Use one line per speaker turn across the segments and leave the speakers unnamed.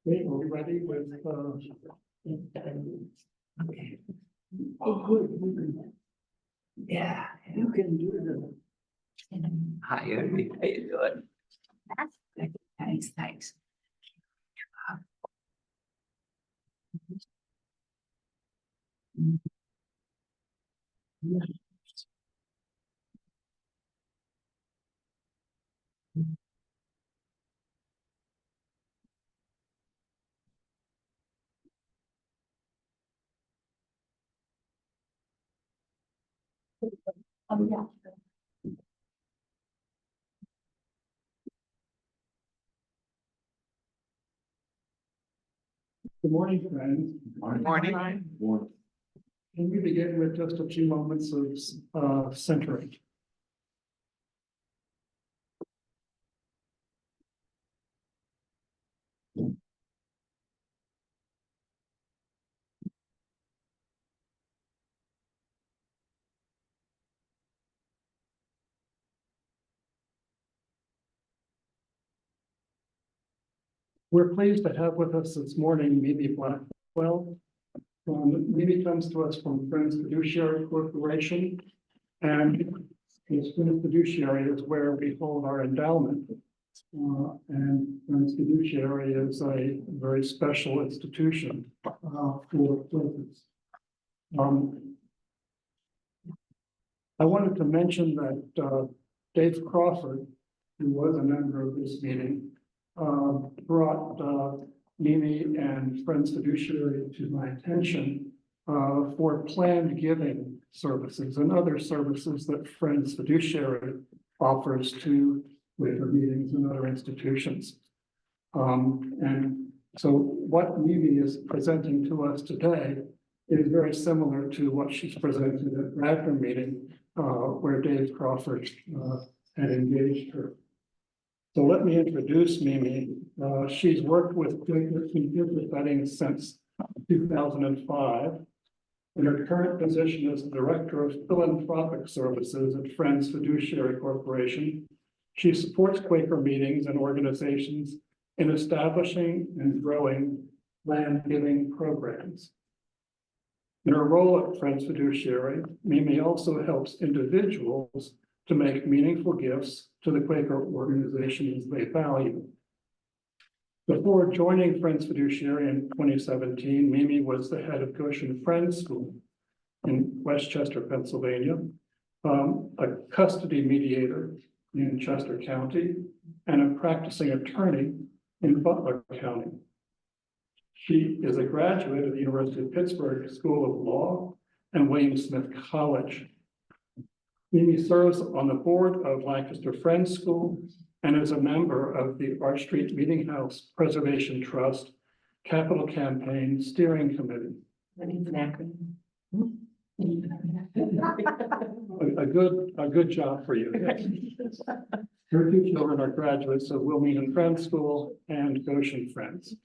Okay, are we ready with,
Okay.
oh, good.
Yeah.
You can do
Hi, Ernie. How you doing? Thanks, thanks.
Yeah.
Good morning, friends.
Morning.
Can we begin with just a few moments of centering? We're pleased to have with us this morning Mimi Blackwell. Mimi comes to us from Friends Fiduciary Corporation. And this Friends Fiduciary is where we hold our endowment. And Friends Fiduciary is a very special institution for places. I wanted to mention that Dave Crawford, who was a member of this meeting, brought Mimi and Friends Fiduciary to my attention for planned giving services and other services that Friends Fiduciary offers to labor meetings and other institutions. And so what Mimi is presenting to us today is very similar to what she's presented at Radnor meeting, where Dave Crawford had engaged her. So let me introduce Mimi. She's worked with computer settings since 2005. And her current position is Director of Philanthropic Services at Friends Fiduciary Corporation. She supports Quaker meetings and organizations in establishing and growing land giving programs. In her role at Friends Fiduciary, Mimi also helps individuals to make meaningful gifts to the Quaker organizations they value. Before joining Friends Fiduciary in 2017, Mimi was the head of Goshen Friends School in Westchester, Pennsylvania, a custody mediator in Chester County, and a practicing attorney in Butler County. She is a graduate of the University of Pittsburgh School of Law and William Smith College. Mimi serves on the board of Lancaster Friends School and is a member of the Arch Street Meeting House Preservation Trust Capital Campaign Steering Committee.
That needs an acronym.
A good job for you. Her two children are graduates of Wilmington Friends School and Goshen Friends.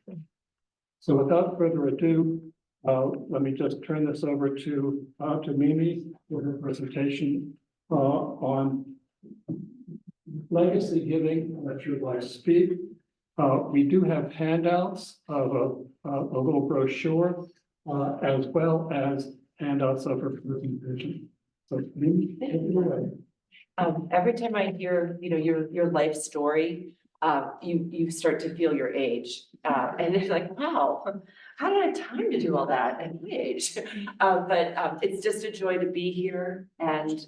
So without further ado, let me just turn this over to Mimi for her presentation on legacy giving. Let your life speak. We do have handouts of a little brochure, as well as handouts of her presentation. So Mimi, take it away.
Every time I hear, your life story, you start to feel your age, and it's like, wow, how did I have time to do all that at my age? But it's just a joy to be here, and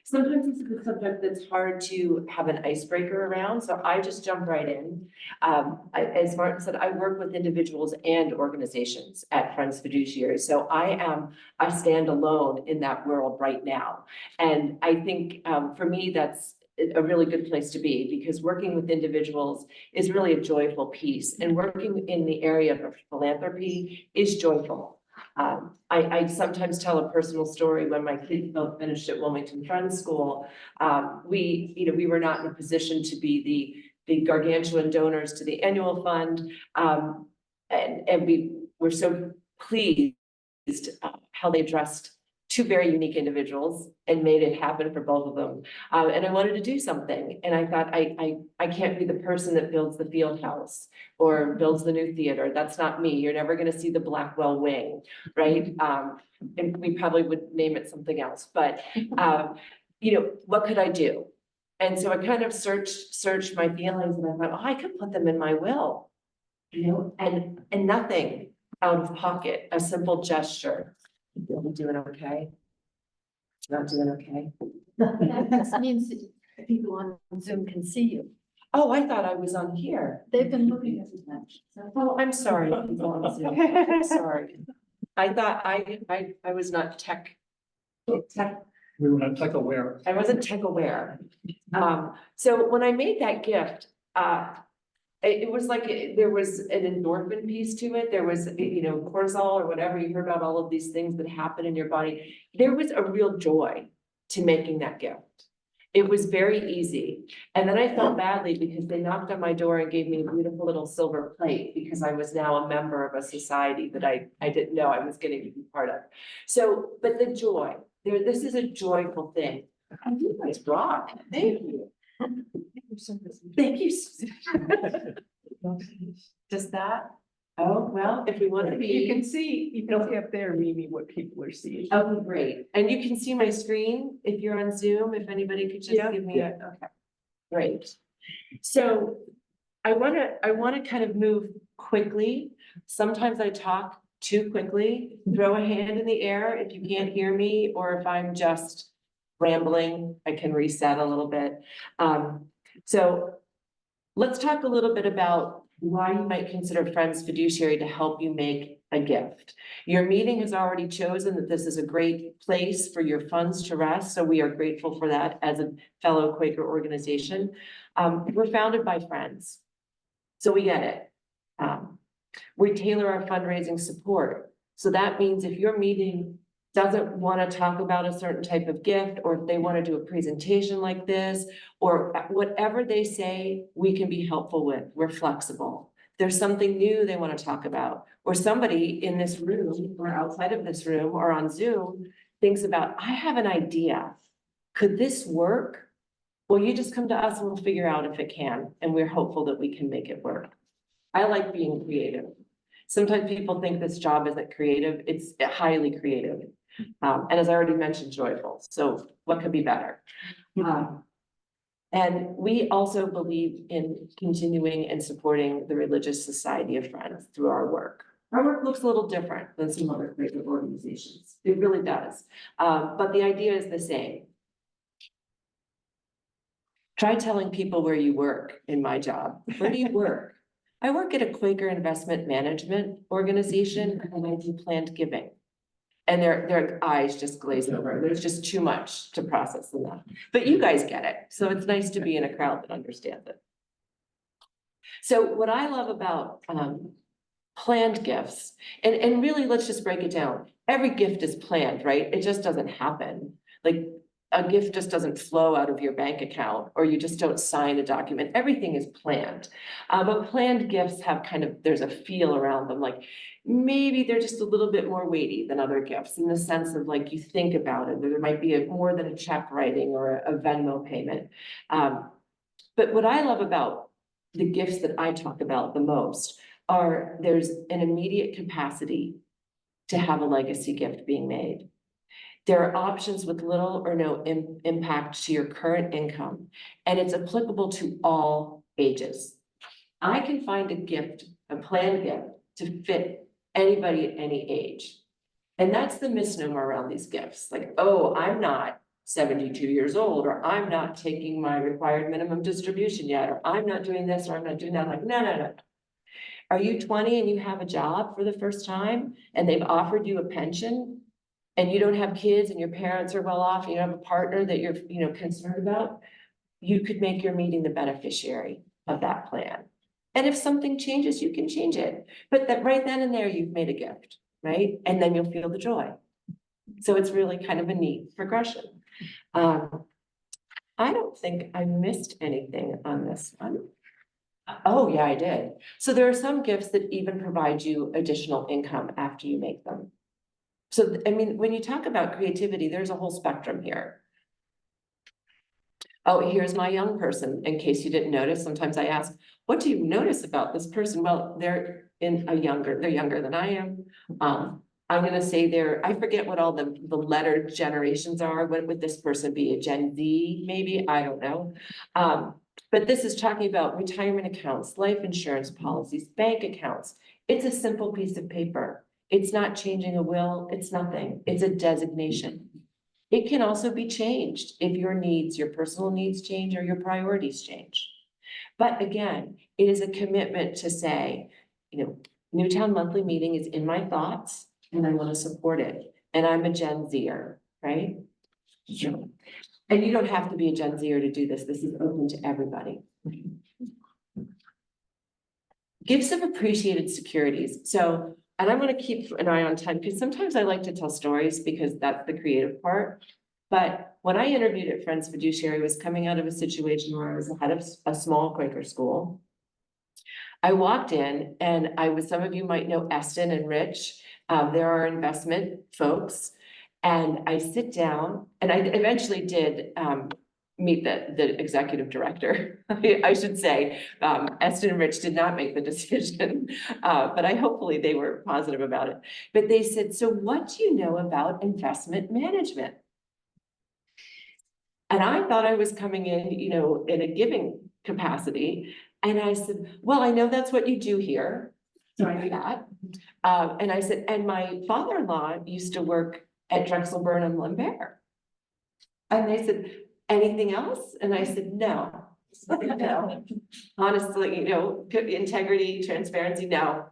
sometimes it's a subject that's hard to have an icebreaker around, so I just jump right in. As Martin said, I work with individuals and organizations at Friends Fiduciary, so I stand alone in that world right now, and I think for me that's a really good place to be, because working with individuals is really a joyful piece, and working in the area of philanthropy is joyful. I sometimes tell a personal story. When my kids both finished at Wilmington Friends School, we were not in a position to be the gargantuan donors to the annual fund, and we were so pleased how they addressed two very unique individuals and made it happen for both of them. And I wanted to do something, and I thought, I can't be the person that builds the field house or builds the new theater. That's not me. You're never gonna see the Blackwell wing, right? And we probably would name it something else, but, you know, what could I do? And so I kind of searched my feelings, and I thought, oh, I could put them in my will, you know, and nothing out of pocket, a simple gesture. You doing okay? Not doing okay?
That means that people on Zoom can see you.
Oh, I thought I was on here.
They've been looking at that.
Oh, I'm sorry. People on Zoom. I'm sorry. I thought I was not tech.
We were not tech aware.
I wasn't tech aware. So when I made that gift, it was like, there was an endorphin piece to it. There was, you know, cortisol or whatever. You heard about all of these things that happen in your body. There was a real joy to making that gift. It was very easy. And then I felt badly because they knocked on my door and gave me a beautiful little silver plate because I was now a member of a society that I didn't know I was getting to be part of. So, but the joy, this is a joyful thing. You guys rock. Thank you. Thank you. Just that? Oh, well, if we want to be.
You can see, you can see up there, Mimi, what people are seeing.
Oh, great. And you can see my screen if you're on Zoom, if anybody could just
Yeah.
give me okay. Great. So I wanna kind of move quickly. Sometimes I talk too quickly. Throw a hand in the air if you can't hear me, or if I'm just rambling, I can reset a little bit. So let's talk a little bit about why you might consider Friends Fiduciary to help you make a gift. Your meeting has already chosen that this is a great place for your funds to rest, so we are grateful for that as a fellow Quaker organization. We're founded by friends, so we get it. We tailor our fundraising support. So that means if your meeting doesn't want to talk about a certain type of gift, or if they want to do a presentation like this, or whatever they say, we can be helpful with. We're flexible. There's something new they want to talk about, or somebody in this room or outside of this room or on Zoom thinks about, I have an idea. Could this work? Well, you just come to us and we'll figure out if it can, and we're hopeful that we can make it work. I like being creative. Sometimes people think this job isn't creative. It's highly creative. And as I already mentioned, joyful. So what could be better? And we also believe in continuing and supporting the Religious Society of Friends through our work. Our work looks a little different than some other great organizations. It really does. But the idea is the same. Try telling people where you work in my job. Where do you work? I work at a Quaker investment management organization, and I do planned giving. And their eyes just glaze over. There's just too much to process in that. But you guys get it. So it's nice to be in a crowd that understands it. So what I love about planned gifts, and really, let's just break it down. Every gift is planned, right? It just doesn't happen. Like a gift just doesn't flow out of your bank account, or you just don't sign a document. Everything is planned. But planned gifts have kind of, there's a feel around them. Like maybe they're just a little bit more weighty than other gifts in the sense of like, you think about it, there might be more than a check writing or a Venmo payment. But what I love about the gifts that I talk about the most are there's an immediate capacity to have a legacy gift being made. There are options with little or no impact to your current income, and it's applicable to all ages. I can find a gift, a planned gift, to fit anybody at any age. And that's the misnomer around these gifts. Like, oh, I'm not 72 years old, or I'm not taking my required minimum distribution yet, or I'm not doing this, or I'm not doing that. Like, no. Are you 20 and you have a job for the first time, and they've offered you a pension, and you don't have kids, and your parents are well off, and you have a partner that you're, concerned about? You could make your meeting the beneficiary of that plan. And if something changes, you can change it. But that right then and there, you've made a gift, right? And then you'll feel the joy. So it's really kind of a neat progression. I don't think I missed anything on this one. Oh, yeah, I did. So there are some gifts that even provide you additional income after you make them. So, I mean, when you talk about creativity, there's a whole spectrum here. Oh, here's my young person, in case you didn't notice, sometimes I ask, what do you notice about this person? Well, they're younger than I am. I'm gonna say I forget what all the letter generations are. What would this person be? A Gen Z, maybe? I don't know. But this is talking about retirement accounts, life insurance policies, bank accounts. It's a simple piece of paper. It's not changing a will. It's nothing. It's a designation. It can also be changed if your needs, your personal needs change or your priorities change. But again, it is a commitment to say, Newtown monthly meeting is in my thoughts and I want to support it. And I'm a Gen Zer, right? Sure. And you don't have to be a Gen Zer to do this. This is open to everybody. Gifts of appreciated securities. So, and I'm going to keep an eye on time because sometimes I like to tell stories because that's the creative part. But when I interviewed at Friends Fiduciary, I was coming out of a situation where I was head of a small Quaker school. I walked in and some of you might know Eston and Rich. They're our investment folks. And I sit down and I eventually did meet the executive director. I should say, Eston and Rich did not make the decision, but hopefully they were positive about it. But they said, so what do you know about investment management? And I thought I was coming in, in a giving capacity. And I said, well, I know that's what you do here. So I knew that. And I said, and my father-in-law used to work at Drexel Burnham Lambert. And they said, anything else? And I said, no. No. Honestly, integrity, transparency, no.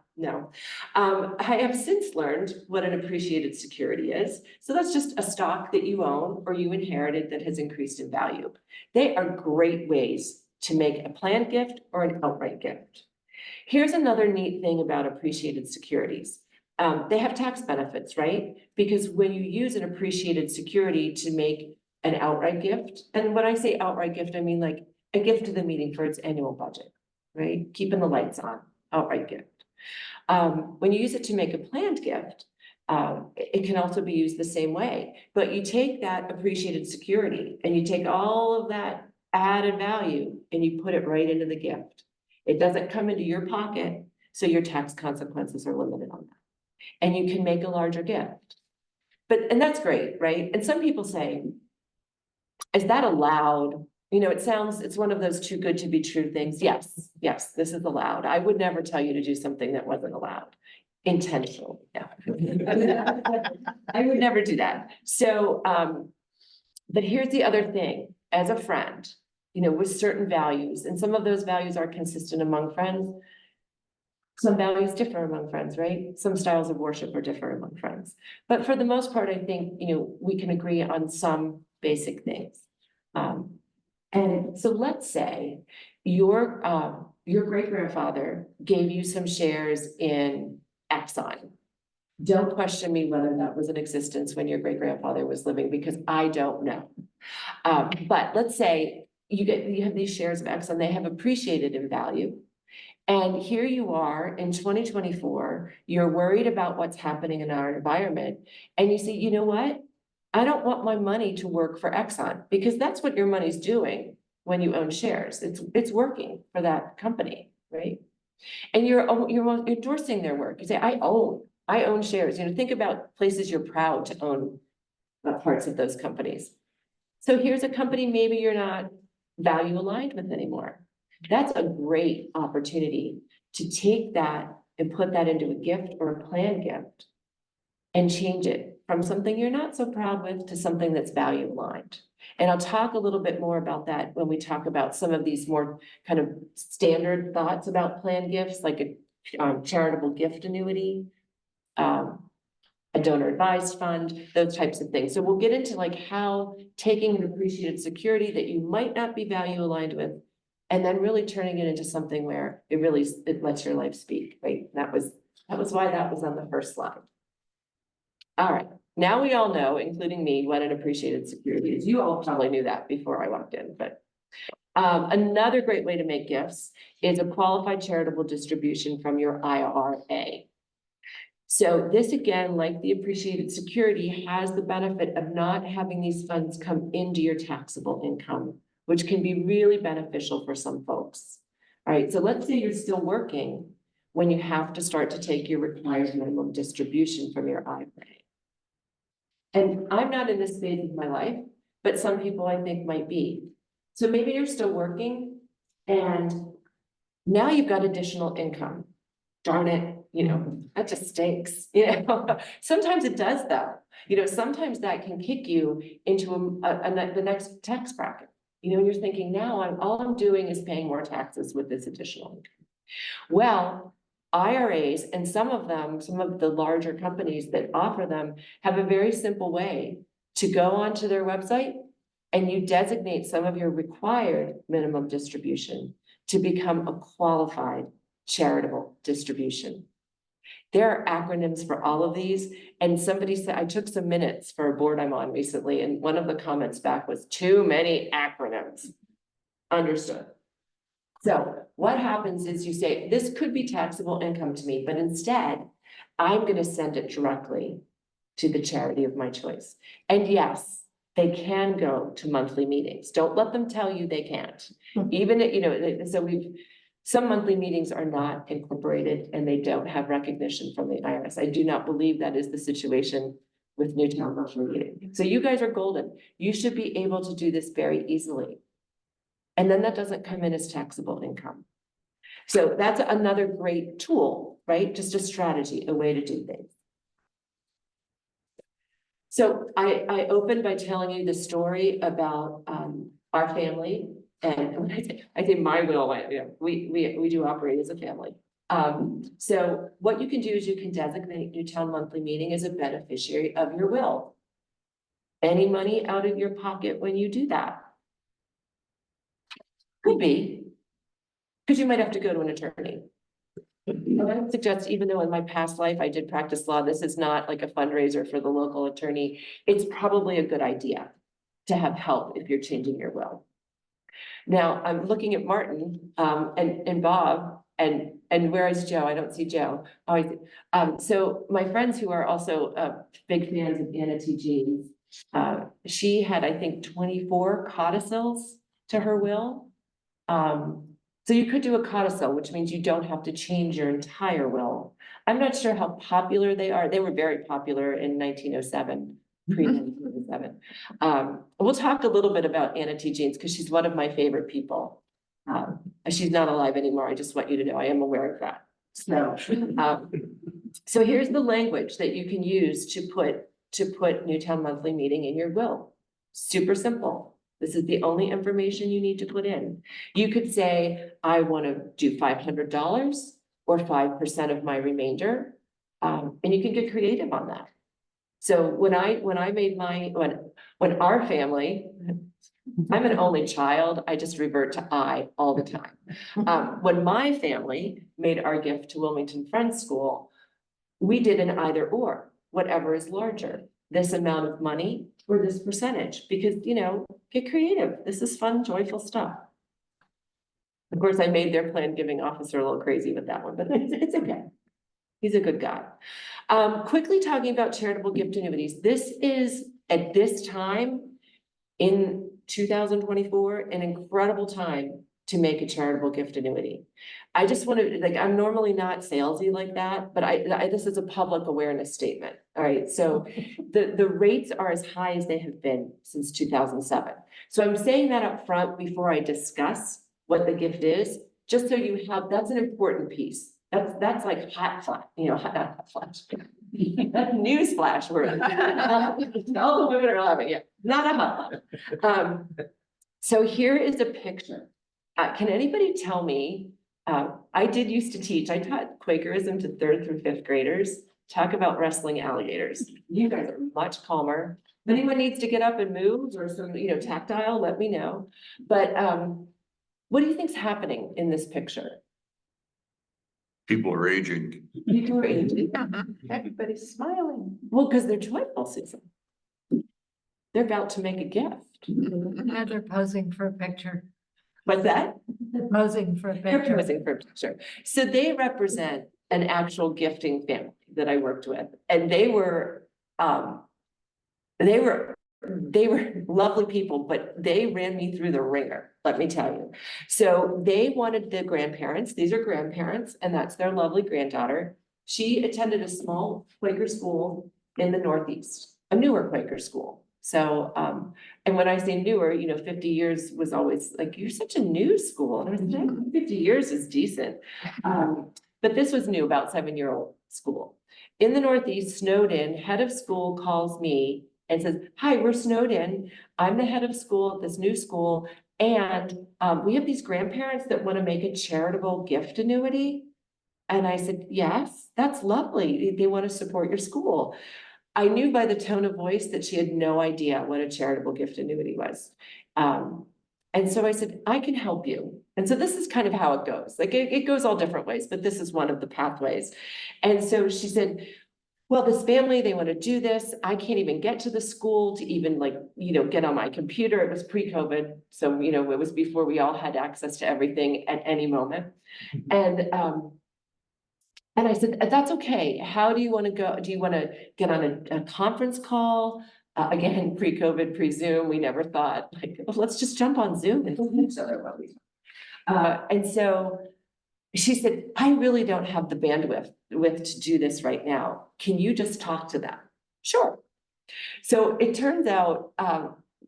I have since learned what an appreciated security is. So that's just a stock that you own or you inherited that has increased in value. They are great ways to make a planned gift or an outright gift. Here's another neat thing about appreciated securities. They have tax benefits, right? Because when you use an appreciated security to make an outright gift, and when I say outright gift, I mean like a gift to the meeting for its annual budget, right? Keeping the lights on, outright gift. When you use it to make a planned gift, it can also be used the same way, but you take that appreciated security and you take all of that added value and you put it right into the gift. It doesn't come into your pocket, so your tax consequences are limited on that. And you can make a larger gift. And that's great, right? And some people say, is that allowed? It's one of those too good to be true things. Yes, this is allowed. I would never tell you to do something that wasn't allowed. Intentionally, no. I would never do that. So, but here's the other thing, as a friend, with certain values, and some of those values are consistent among friends. Some values differ among friends, right? Some styles of worship are different among friends. But for the most part, I think, we can agree on some basic things. And so let's say your great-grandfather gave you some shares in Exxon. Don't question me whether that was in existence when your great-grandfather was living, because I don't know. But let's say you have these shares of Exxon, they have appreciated in value. And here you are in 2024, you're worried about what's happening in our environment. And you say, you know what? I don't want my money to work for Exxon, because that's what your money's doing when you own shares. It's working for that company, right? And you're endorsing their work. You say, I own shares. Think about places you're proud to own parts of those companies. So here's a company maybe you're not value aligned with anymore. That's a great opportunity to take that and put that into a gift or a planned gift and change it from something you're not so proud with to something that's value aligned. And I'll talk a little bit more about that when we talk about some of these more kind of standard thoughts about planned gifts, like a charitable gift annuity, a donor advised fund, those types of things. So we'll get into like how taking an appreciated security that you might not be value aligned with, and then really turning it into something where it lets your life speak, right? That was why that was on the first slide. All right, now we all know, including me, what an appreciated security is. You all probably knew that before I walked in, but another great way to make gifts is a qualified charitable distribution from your IRA. So this again, like the appreciated security, has the benefit of not having these funds come into your taxable income, which can be really beneficial for some folks. All right, so let's say you're still working when you have to start to take your required minimum distribution from your IRA. And I'm not in this phase of my life, but some people I think might be. So maybe you're still working and now you've got additional income. Darn it, that just stinks, Sometimes it does though. Sometimes that can kick you into the next tax bracket. You're thinking now all I'm doing is paying more taxes with this additional income. Well, IRAs and some of the larger companies that offer them have a very simple way to go onto their website and you designate some of your required minimum distribution to become a qualified charitable distribution. There are acronyms for all of these. And somebody said, I took some minutes for a board I'm on recently, and one of the comments back was too many acronyms. Understood. So what happens is you say, this could be taxable income to me, but instead, I'm going to send it directly to the charity of my choice. And yes, they can go to monthly meetings. Don't let them tell you they can't. Even, some monthly meetings are not incorporated and they don't have recognition from the IRS. I do not believe that is the situation with Newtown monthly meeting. So you guys are golden. You should be able to do this very easily. And then that doesn't come in as taxable income. So that's another great tool, right? Just a strategy, a way to do things. So I opened by telling you the story about our family. And when I say my will, we do operate as a family. So what you can do is you can designate Newtown monthly meeting as a beneficiary of your will. Any money out of your pocket when you do that? Could be, because you might have to go to an attorney. And I would suggest, even though in my past life I did practice law, this is not like a fundraiser for the local attorney. It's probably a good idea to have help if you're changing your will. Now, I'm looking at Martin and Bob, and where is Joe? I don't see Joe. So my friends who are also big fans of Anna T. Jeans, she had, I think, 24 codicils to her will. So you could do a codicil, which means you don't have to change your entire will. I'm not sure how popular they are. They were very popular in 1907. Pre-1907. We'll talk a little bit about Anna T. Jeans because she's one of my favorite people. She's not alive anymore. I just want you to know I am aware of that. So here's the language that you can use to put Newtown monthly meeting in your will. Super simple. This is the only information you need to put in. You could say, I want to do $500 or 5% of my remainder. And you can get creative on that. So when our family, I'm an only child, I just revert to I all the time. When my family made our gift to Wilmington Friends School, we did an either or, whatever is larger, this amount of money or this percentage, because, get creative. This is fun, joyful stuff. Of course, I made their plan giving officer a little crazy with that one, but it's okay. He's a good guy. Quickly talking about charitable gift annuities. This is, at this time in 2024, an incredible time to make a charitable gift annuity. I just want to, I'm normally not salesy like that, but this is a public awareness statement. All right, so the rates are as high as they have been since 2007. So I'm saying that up front before I discuss what the gift is, just so you have, that's an important piece. That's like hot flash, hot flash. That's news flash word. All the women are laughing. Yeah, not a hot flash. So here is a picture. Can anybody tell me? I did used to teach. I taught Quakerism to 3rd through 5th graders. Talk about wrestling alligators. You guys are much calmer. If anyone needs to get up and move or some, tactile, let me know. But what do you think's happening in this picture?
People are aging.
People are aging.
Everybody's smiling.
Well, because they're joyful, Susan. They're about to make a gift.
Now they're posing for a picture.
What's that?
They're posing for a
They're
picture.
posing for a picture. So they represent an actual gifting family that I worked with, and they were lovely people, but they ran me through the ringer, let me tell you. So they wanted the grandparents, these are grandparents, and that's their lovely granddaughter. She attended a small Quaker school in the Northeast, a newer Quaker school. So, and when I say newer, 50 years was always like, you're such a new school. And I was like, 50 years is decent. But this was new, about 7-year-old school. In the Northeast, snowed in, head of school calls me and says, hi, we're snowed in. I'm the head of school at this new school. And we have these grandparents that want to make a charitable gift annuity. And I said, yes, that's lovely. They want to support your school. I knew by the tone of voice that she had no idea what a charitable gift annuity was. And so I said, I can help you. And so this is kind of how it goes. Like it goes all different ways, but this is one of the pathways. And so she said, well, this family, they want to do this. I can't even get to the school to even get on my computer. It was pre-COVID. So, it was before we all had access to everything at any moment. And I said, that's okay. How do you want to go? Do you want to get on a conference call? Again, pre-COVID, pre-Zoom, we never thought let's just jump on Zoom and see each other while we. And so she said, I really don't have the bandwidth to do this right now. Can you just talk to them? Sure. So it turns out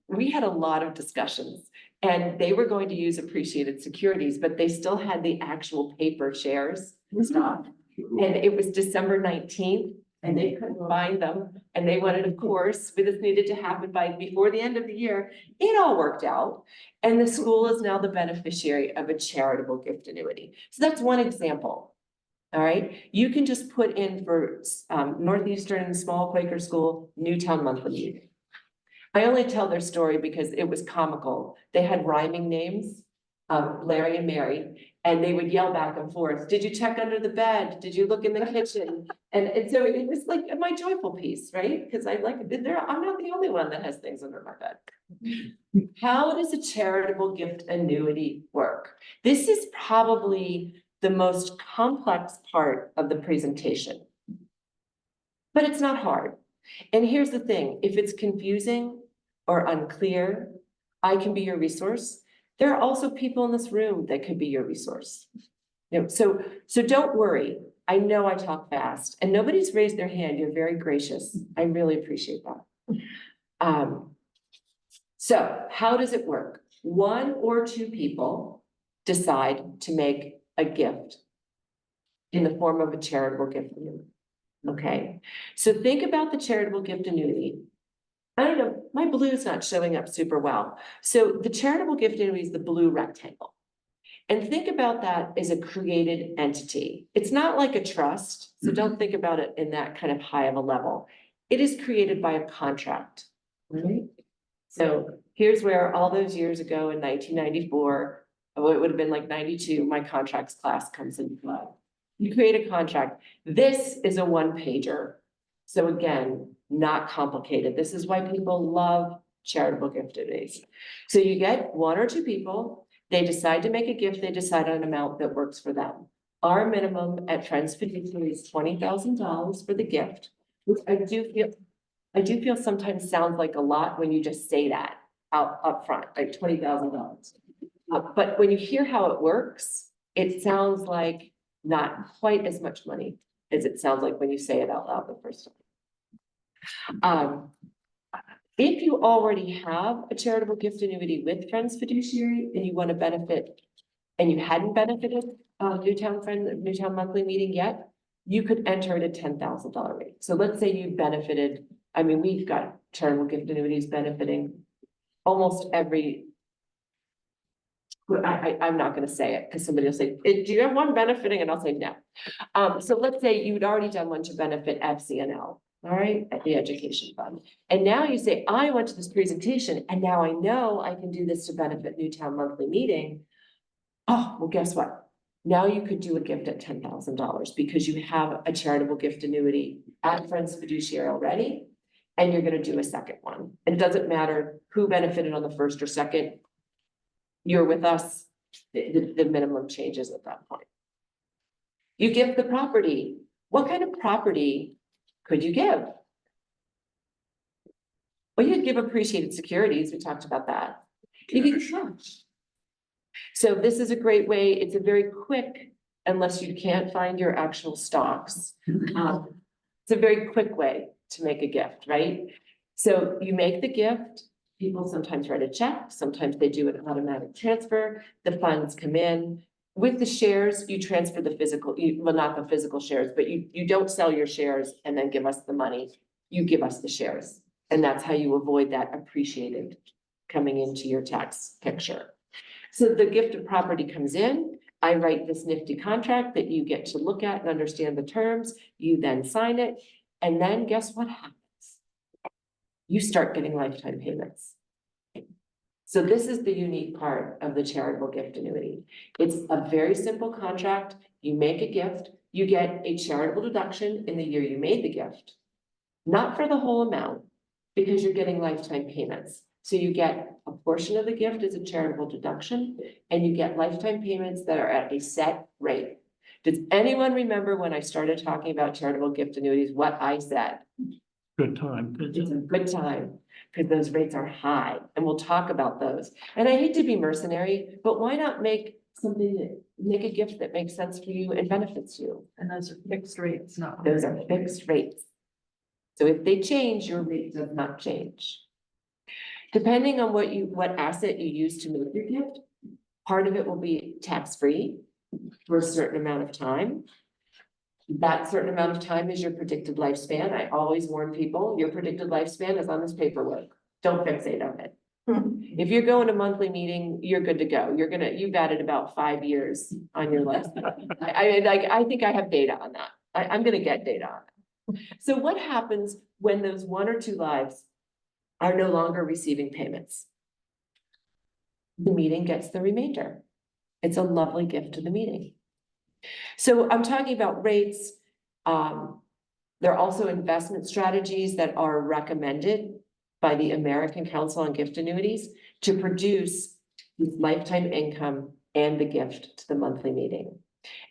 we had a lot of discussions, and they were going to use appreciated securities, but they still had the actual paper shares and stuff. And it was December 19th, and they couldn't find them. And they wanted, of course, this needed to happen before the end of the year. It all worked out. And the school is now the beneficiary of a charitable gift annuity. So that's one example. All right. You can just put in for Northeastern Small Quaker School, Newtown monthly meeting. I only tell their story because it was comical. They had rhyming names, Larry and Mary. And they would yell back and forth. Did you check under the bed? Did you look in the kitchen? And so it was like my joyful piece, right? Because I'm not the only one that has things under my bed. How does a charitable gift annuity work? This is probably the most complex part of the presentation, but it's not hard. And here's the thing, if it's confusing or unclear, I can be your resource. There are also people in this room that could be your resource. So don't worry. I know I talk fast and nobody's raised their hand. You're very gracious. I really appreciate that. So how does it work? 1 or 2 people decide to make a gift in the form of a charitable gift annuity. Okay, so think about the charitable gift annuity. I don't know, my blue is not showing up super well. So the charitable gift annuity is the blue rectangle. And think about that as a created entity. It's not like a trust, so don't think about it in that kind of high of a level. It is created by a contract, right? So here's where all those years ago in 1994, oh, it would have been like 92, my contracts class comes into play. You create a contract. This is a 1-pager. So again, not complicated. This is why people love charitable gift annuities. So you get 1 or 2 people, they decide to make a gift, they decide on an amount that works for them. Our minimum at Friends Fiduciary is $20,000 for the gift, which I do feel sometimes sounds like a lot when you just say that up front, like $20,000. But when you hear how it works, it sounds like not quite as much money as it sounds like when you say it out loud the first time. If you already have a charitable gift annuity with Friends Fiduciary and you want to benefit, and you hadn't benefited Newtown monthly meeting yet, you could enter at a $10,000 rate. So let's say you benefited. I mean, we've got charitable gift annuities benefiting almost every. I'm not going to say it because somebody will say, do you have one benefiting? And I'll say no. So let's say you'd already done one to benefit FCNL. All right, at the education fund. And now you say, I went to this presentation and now I know I can do this to benefit Newtown monthly meeting. Oh, well, guess what? Now you could do a gift at $10,000 because you have a charitable gift annuity at Friends Fiduciary already, and you're going to do a second one. And it doesn't matter who benefited on the first or second. You're with us, the minimum changes at that point. You give the property. What kind of property could you give? Well, you'd give appreciated securities. We talked about that. You could give cash. So this is a great way. It's a very quick, unless you can't find your actual stocks. It's a very quick way to make a gift, right? So you make the gift. People sometimes write a check. Sometimes they do an automatic transfer. The funds come in. With the shares, you transfer the physical, well, not the physical shares, but you don't sell your shares and then give us the money. You give us the shares. And that's how you avoid that appreciated coming into your tax picture. So the gift of property comes in. I write this nifty contract that you get to look at and understand the terms. You then sign it. And then guess what happens? You start getting lifetime payments. So this is the unique part of the charitable gift annuity. It's a very simple contract. You make a gift, you get a charitable deduction in the year you made the gift. Not for the whole amount, because you're getting lifetime payments. So you get a portion of the gift as a charitable deduction, and you get lifetime payments that are at a set rate. Does anyone remember when I started talking about charitable gift annuities, what I said?
Good time.
It's a good time, because those rates are high, and we'll talk about those. And I hate to be mercenary, but why not make a gift that makes sense for you and benefits you?
And those are fixed rates, not.
Those are fixed rates. So if they change, your rate does not change. Depending on what asset you use to make your gift, part of it will be tax-free for a certain amount of time. That certain amount of time is your predicted lifespan. I always warn people, your predicted lifespan is on this paperwork. Don't fixate on it. If you're going to monthly meeting, you're good to go. You've added about 5 years on your list. I think I have data on that. I'm gonna get data on it. So what happens when those 1 or 2 lives are no longer receiving payments? The meeting gets the remainder. It's a lovely gift to the meeting. So I'm talking about rates. There are also investment strategies that are recommended by the American Council on Gift Annuities to produce lifetime income and the gift to the monthly meeting.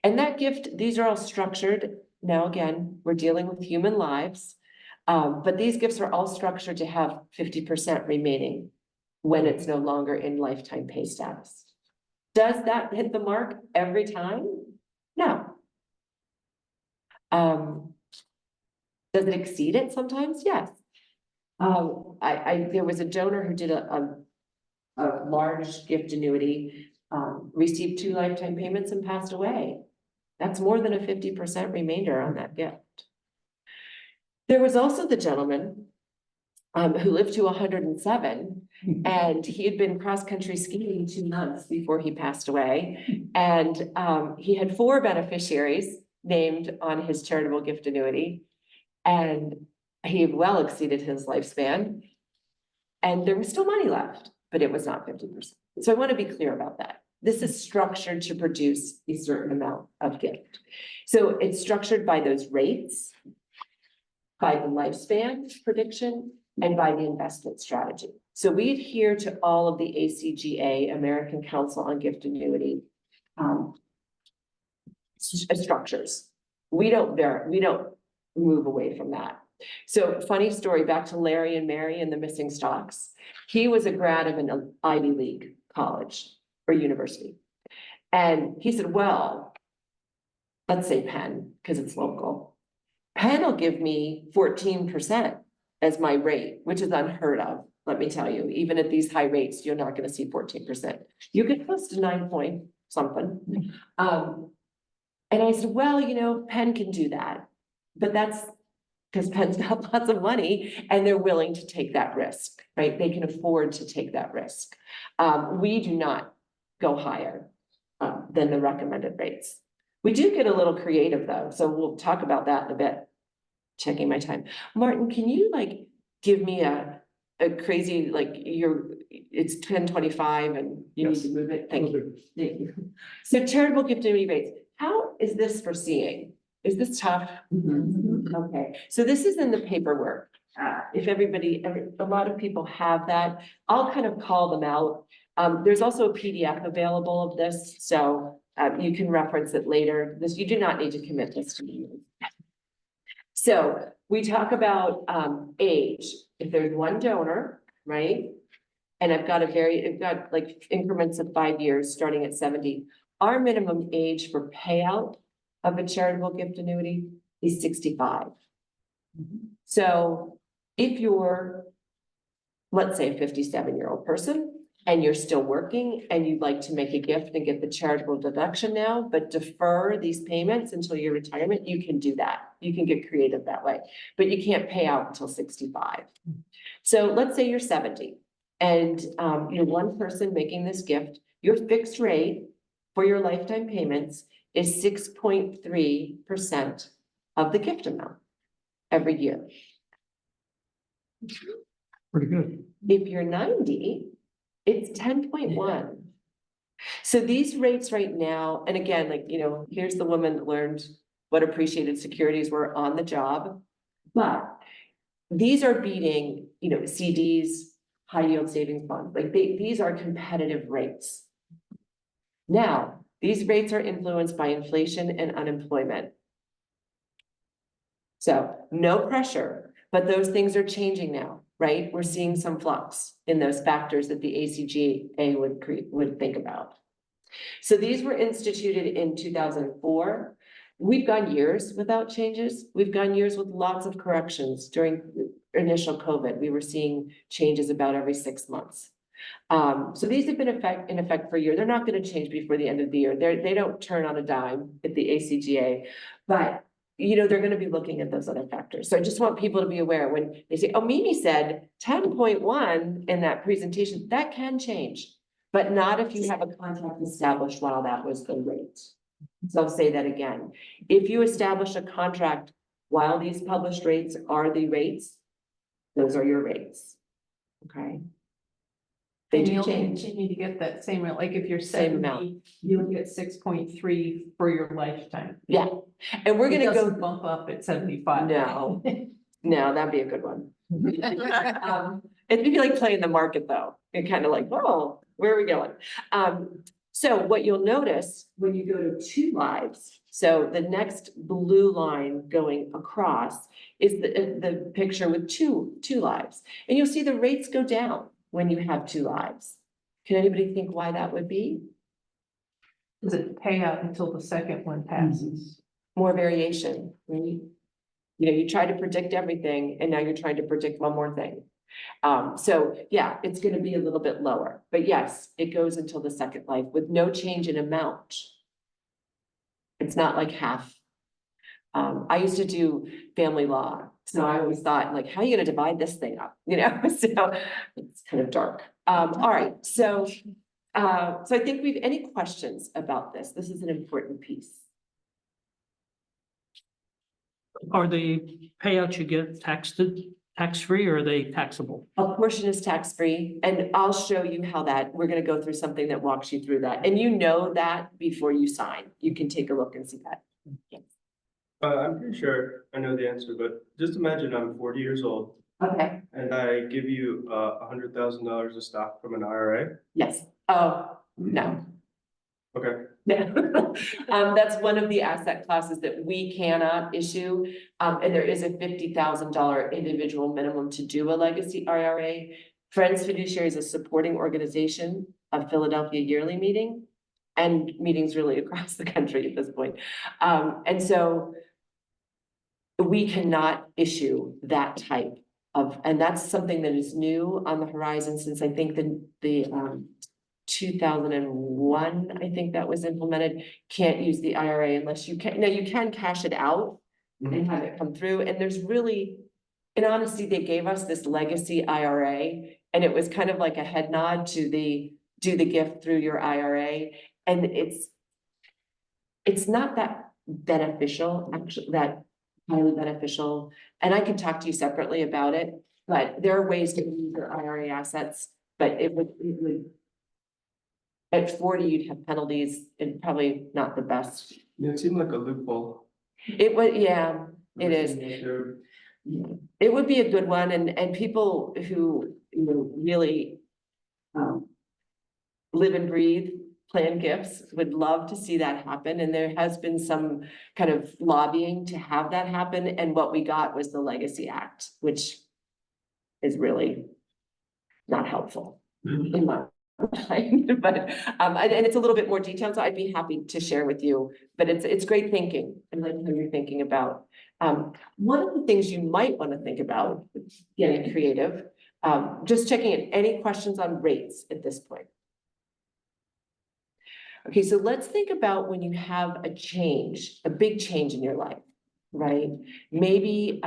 And that gift, these are all structured. Now, again, we're dealing with human lives, but these gifts are all structured to have 50% remaining when it's no longer in lifetime pay status. Does that hit the mark every time? No. Does it exceed it sometimes? Yes. There was a donor who did a large gift annuity, received 2 lifetime payments and passed away. That's more than a 50% remainder on that gift. There was also the gentleman who lived to 107, and he had been cross-country skiing 2 months before he passed away. And he had 4 beneficiaries named on his charitable gift annuity, and he had well exceeded his lifespan. And there was still money left, but it was not 50%. So I want to be clear about that. This is structured to produce a certain amount of gift. So it's structured by those rates, by the lifespan prediction, and by the investment strategy. So we adhere to all of the ACGA, American Council on Gift Annuity, structures. We don't move away from that. So funny story, back to Larry and Mary and the missing stocks. He was a grad of an Ivy League college or university. And he said, well, let's say Penn, because it's local. Penn will give me 14% as my rate, which is unheard of. Let me tell you, even at these high rates, you're not going to see 14%. You get close to 9 point something. And I said, well, you know, Penn can do that, but that's because Penn's got lots of money and they're willing to take that risk, right? They can afford to take that risk. We do not go higher than the recommended rates. We do get a little creative though, so we'll talk about that in a bit. Checking my time. Martin, can you give me a crazy, it's 10:25 and you need to move it? Thank you. Thank you. So charitable gift annuity rates, how is this for seeing? Is this tough? Okay, so this is in the paperwork. If a lot of people have that, I'll kind of call them out. There's also a PDF available of this, so you can reference it later. This, you do not need to commit this to me. So we talk about, age. If there's one donor, right? And I've got like increments of 5 years, starting at 70. Our minimum age for payout of a charitable gift annuity is 65. So if you're, let's say, a 57-year-old person, and you're still working and you'd like to make a gift and get the charitable deduction now, but defer these payments until your retirement, you can do that. You can get creative that way, but you can't pay out until 65. So let's say you're 70 and you're one person making this gift. Your fixed rate for your lifetime payments is 6.3% of the gift amount every year.
Pretty good.
If you're 90, it's 10.1. So these rates right now, and again, like, here's the woman that learned what appreciated securities were on the job. But these are beating, CDs, high yield savings bonds, like these are competitive rates. Now, these rates are influenced by inflation and unemployment. So no pressure, but those things are changing now, right? We're seeing some flux in those factors that the ACGA would think about. So these were instituted in 2004. We've gone years without changes. We've gone years with lots of corrections. During initial COVID, we were seeing changes about every 6 months. So these have been in effect for a year. They're not going to change before the end of the year. They don't turn on a dime at the ACGA, but they're going to be looking at those other factors. So I just want people to be aware when they say, oh, Mimi said 10.1 in that presentation, that can change, but not if you have a contract established while that was the rate. So I'll say that again. If you establish a contract while these published rates are the rates, those are your rates. Okay. They
And
do
you'll
change.
continue to get that same amount, like if you're
Same
70,
amount.
you'll get 6.3 for your lifetime.
Yeah. And we're
It
going to go
doesn't bump up at 75.
No. No, that'd be a good one. It'd be like playing the market though. You're kind of like, oh, where are we going? So what you'll notice when you go to 2 lives, so the next blue line going across is the picture with two lives. And you'll see the rates go down when you have 2 lives. Can anybody think why that would be?
Does it pay out until the second one passes?
More variation, right? You try to predict everything and now you're trying to predict one more thing. So yeah, it's going to be a little bit lower, but yes, it goes until the second life with no change in amount. It's not like half. I used to do family law, so I always thought like, how are you going to divide this thing up? So it's kind of dark. All right, so I think we've any questions about this? This is an important piece.
Are the payouts you get tax-free or are they taxable?
A portion is tax-free, and I'll show you how we're gonna go through something that walks you through that, and that before you sign. You can take a look and see that. Yes.
I'm pretty sure I know the answer, but just imagine I'm 40 years old
Okay,
and I give you $100,000 of stock from an IRA.
yes. Oh, no.
Okay.
No. That's one of the asset classes that we cannot issue. And there is a $50,000 individual minimum to do a legacy IRA. Friends Fiduciary is a supporting organization of Philadelphia yearly meeting and meetings really across the country at this point. And so we cannot issue that type of, and that's something that is new on the horizon since I think the 2001, I think that was implemented, can't use the IRA unless you can, now you can cash it out and have it come through. And there's really, in honesty, they gave us this legacy IRA and it was kind of like a head nod to do the gift through your IRA. And it's not that beneficial, actually, that highly beneficial. And I can talk to you separately about it, but there are ways to use your IRA assets, but it would at 40, you'd have penalties and probably not the best.
Yeah, it seemed like a loophole.
It would, yeah, it is.
They're-
It would be a good one, and people who really live and breathe planned gifts, would love to see that happen, and there has been some kind of lobbying to have that happen, and what we got was the Legacy Act, which is really not helpful in my mind, but, and it's a little bit more detailed, so I'd be happy to share with you, but it's great thinking, and like how you're thinking about. One of the things you might want to think about, getting creative, just checking in, any questions on rates at this point? Okay, so let's think about when you have a change, a big change in your life, right? Maybe,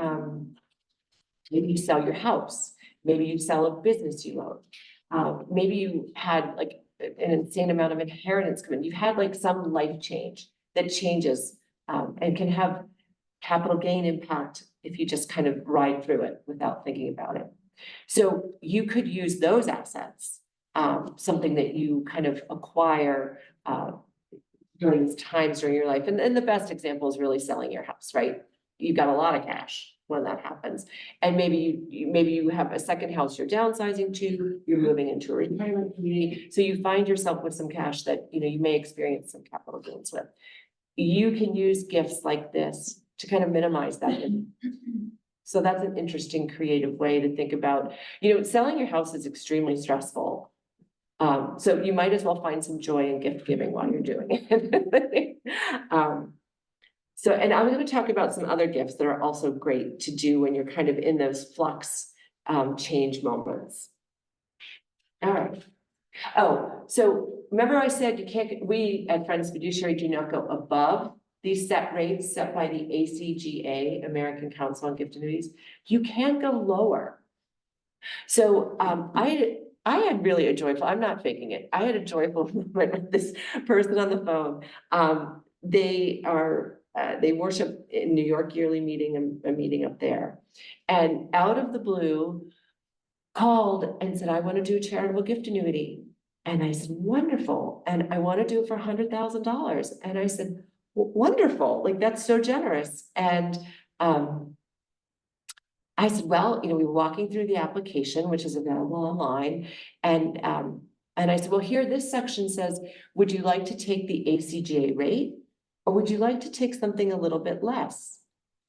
maybe you sell your house, maybe you sell a business you own. Maybe you had like an insane amount of inheritance come in. You've had like some life change that changes, and can have capital gain impact if you just kind of ride through it without thinking about it. So you could use those assets, something that you kind of acquire during these times during your life. And the best example is really selling your house, right? You've got a lot of cash when that happens. And maybe you have a second house you're downsizing to, you're moving into a retirement community. So you find yourself with some cash that, you may experience some capital gains with. You can use gifts like this to kind of minimize that. So that's an interesting creative way to think about, selling your house is extremely stressful. So you might as well find some joy in gift giving while you're doing it. So, and I'm going to talk about some other gifts that are also great to do when you're kind of in those flux, change moments. All right. Oh, so remember I said we at Friends Fiduciary do not go above these set rates set by the ACGA, American Council on Gift Annuities. You can't go lower. So I had really a joyful, I'm not faking it, I had a joyful moment with this person on the phone. They worship in New York yearly meeting, a meeting up there. And out of the blue, called and said, I want to do a charitable gift annuity. And I said, wonderful. And I want to do it for $100,000. And I said, wonderful, like that's so generous. And I said, well, we were walking through the application, which is available online. And I said, well, here, this section says, would you like to take the ACGA rate? Or would you like to take something a little bit less?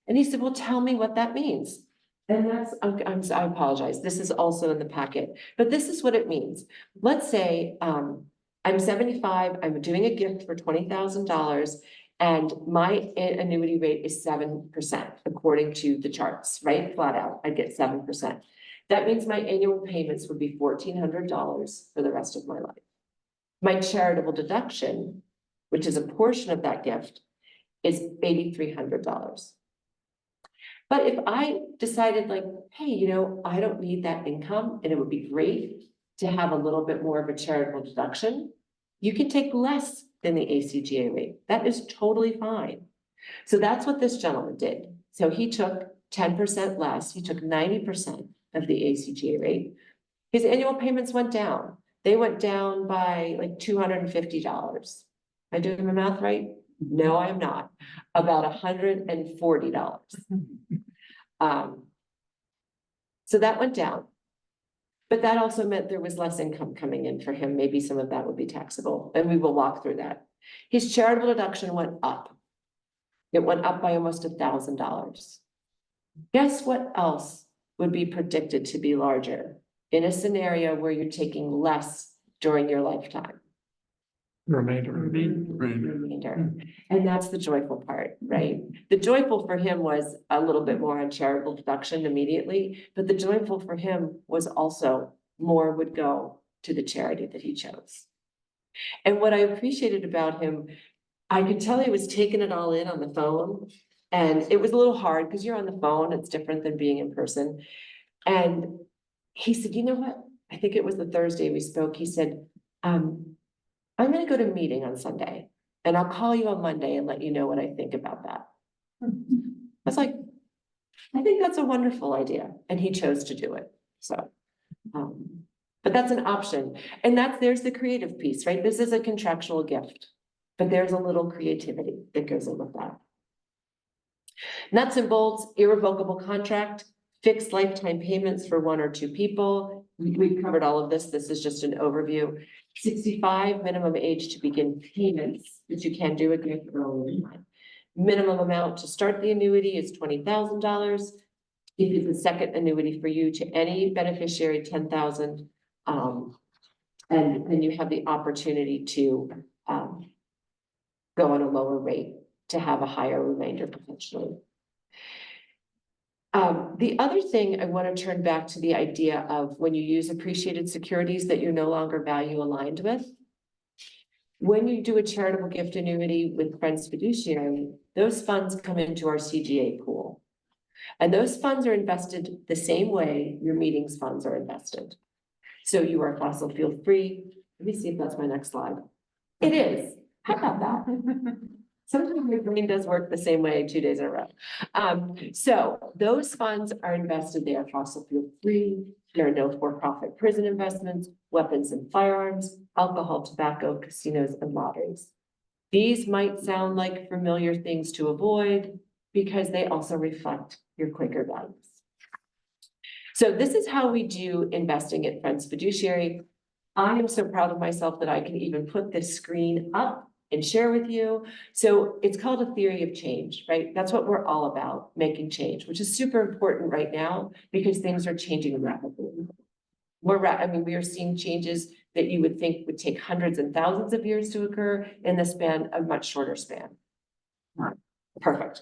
And he said, well, tell me what that means. And that's, I apologize, this is also in the packet, but this is what it means. Let's say I'm 75, I'm doing a gift for $20,000, and my annuity rate is 7%, according to the charts, right? Flat out, I get 7%. That means my annual payments would be $1,400 for the rest of my life. My charitable deduction, which is a portion of that gift, is $8,300. But if I decided like, hey, I don't need that income and it would be great to have a little bit more of a charitable deduction, you can take less than the ACGA rate. That is totally fine. So that's what this gentleman did. So he took 10% less. He took 90% of the ACGA rate. His annual payments went down. They went down by like $250. Am I doing my math right? No, I am not. About $140. So that went down. But that also meant there was less income coming in for him. Maybe some of that would be taxable, and we will walk through that. His charitable deduction went up. It went up by almost $1,000. Guess what else would be predicted to be larger in a scenario where you're taking less during your lifetime?
Remainder.
Remainder. And that's the joyful part, right? The joyful for him was a little bit more on charitable deduction immediately, but the joyful for him was also more would go to the charity that he chose. And what I appreciated about him, I could tell he was taking it all in on the phone, and it was a little hard because you're on the phone, it's different than being in person. And he said, you know what? I think it was the Thursday we spoke. He said, I'm going to go to a meeting on Sunday and I'll call you on Monday and let you know what I think about that. I was like, I think that's a wonderful idea. And he chose to do it. So, but that's an option. And there's the creative piece, right? This is a contractual gift, but there's a little creativity that goes in with that. Nuts and bolts, irrevocable contract, fixed lifetime payments for one or two people, we've covered all of this. This is just an overview. 65 minimum age to begin payments, which you can do again early in life. Minimum amount to start the annuity is $20,000. If it's a second annuity for you to any beneficiary, 10,000. And then you have the opportunity to go on a lower rate to have a higher remainder potentially. The other thing I want to turn back to the idea of when you use appreciated securities that you're no longer value aligned with. When you do a charitable gift annuity with Friends Fiduciary, those funds come into our CGA pool. And those funds are invested the same way your meetings funds are invested. So you are fossil fuel free. Let me see if that's my next slide. It is. How about that? Sometimes my brain does work the same way 2 days in a row. So those funds are invested, they are fossil fuel free. There are no for-profit prison investments, weapons and firearms, alcohol, tobacco, casinos, and lotteries. These might sound like familiar things to avoid because they also reflect your Quaker values. So this is how we do investing at Friends Fiduciary. I am so proud of myself that I can even put this screen up and share with you. So it's called a theory of change, right? That's what we're all about, making change, which is super important right now because things are changing rapidly. We are seeing changes that you would think would take hundreds and thousands of years to occur in the span of much shorter span. Perfect.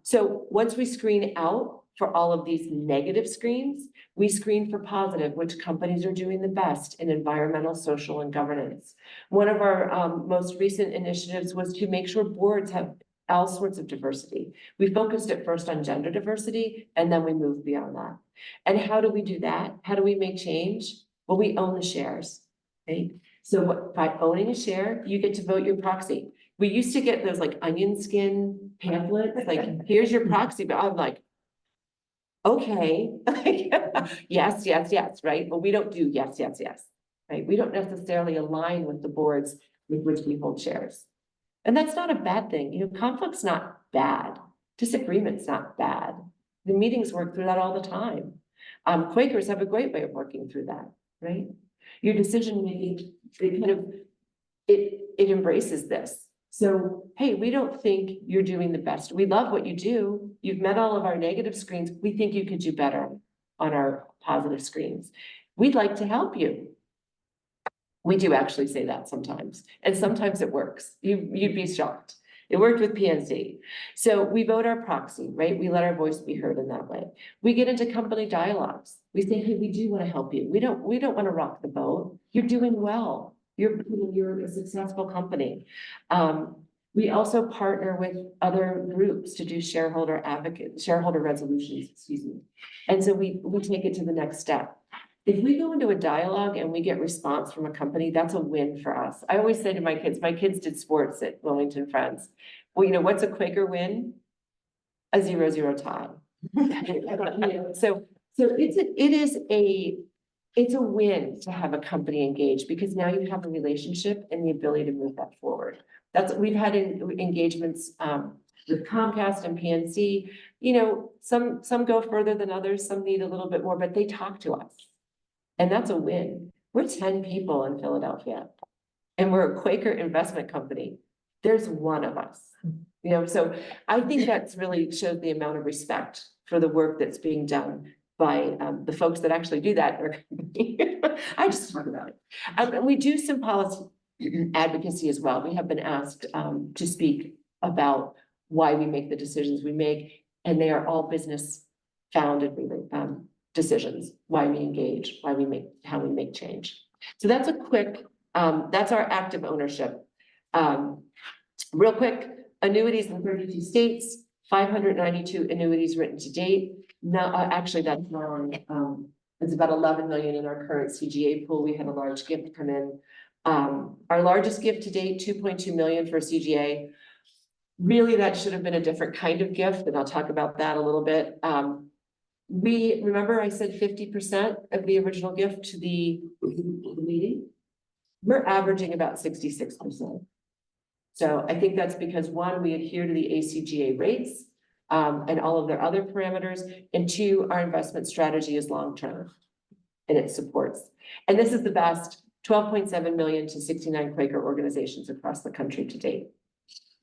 So once we screen out for all of these negative screens, we screen for positive, which companies are doing the best in environmental, social, and governance. One of our most recent initiatives was to make sure boards have all sorts of diversity. We focused at first on gender diversity, and then we moved beyond that. And how do we do that? How do we make change? Well, we own the shares, right? So by owning a share, you get to vote your proxy. We used to get those like onion skin pamphlets, like, here's your proxy, but I'm like, okay, yes, yes, yes, right? But we don't do yes, yes, yes, right? We don't necessarily align with the boards with which we hold shares. And that's not a bad thing. You know, conflict's not bad. Disagreement's not bad. The meetings work through that all the time. Quakers have a great way of working through that, right? Your decision making, it embraces this. So, hey, we don't think you're doing the best. We love what you do. You've met all of our negative screens. We think you could do better on our positive screens. We'd like to help you. We do actually say that sometimes, and sometimes it works. You'd be shocked. It worked with PNC. So we vote our proxy, right? We let our voice be heard in that way. We get into company dialogues. We say, hey, we do want to help you. We don't want to rock the boat. You're doing well. You're a successful company. We also partner with other groups to do shareholder resolutions, excuse me. And so we take it to the next step. If we go into a dialogue and we get response from a company, that's a win for us. I always say to my kids did sports at Wilmington Friends. Well, you know, what's a Quaker win? A 0-0 tie. So it's a win to have a company engaged because now you have a relationship and the ability to move that forward. We've had engagements with Comcast and PNC. You know, some go further than others, some need a little bit more, but they talk to us. And that's a win. We're 10 people in Philadelphia and we're a Quaker investment company. There's one of us, you know, so I think that's really showed the amount of respect for the work that's being done by the folks that actually do that. I just talk about it. We do some policy advocacy as well. We have been asked to speak about why we make the decisions we make, and they are all business founded decisions, why we engage, how we make change. So that's a quick, that's our active ownership. Real quick, annuities in 32 states, 592 annuities written to date. Now, actually, that's wrong. It's about 11 million in our current CGA pool. We had a large gift come in. Our largest gift to date, 2.2 million for CGA. Really, that should have been a different kind of gift, and I'll talk about that a little bit. We remember I said 50% of the original gift to the meeting. We're averaging about 66%. So I think that's because one, we adhere to the ACGA rates and all of their other parameters, and two, our investment strategy is long-term. and it supports. And this is the best, 12.7 million to 69 Quaker organizations across the country to date.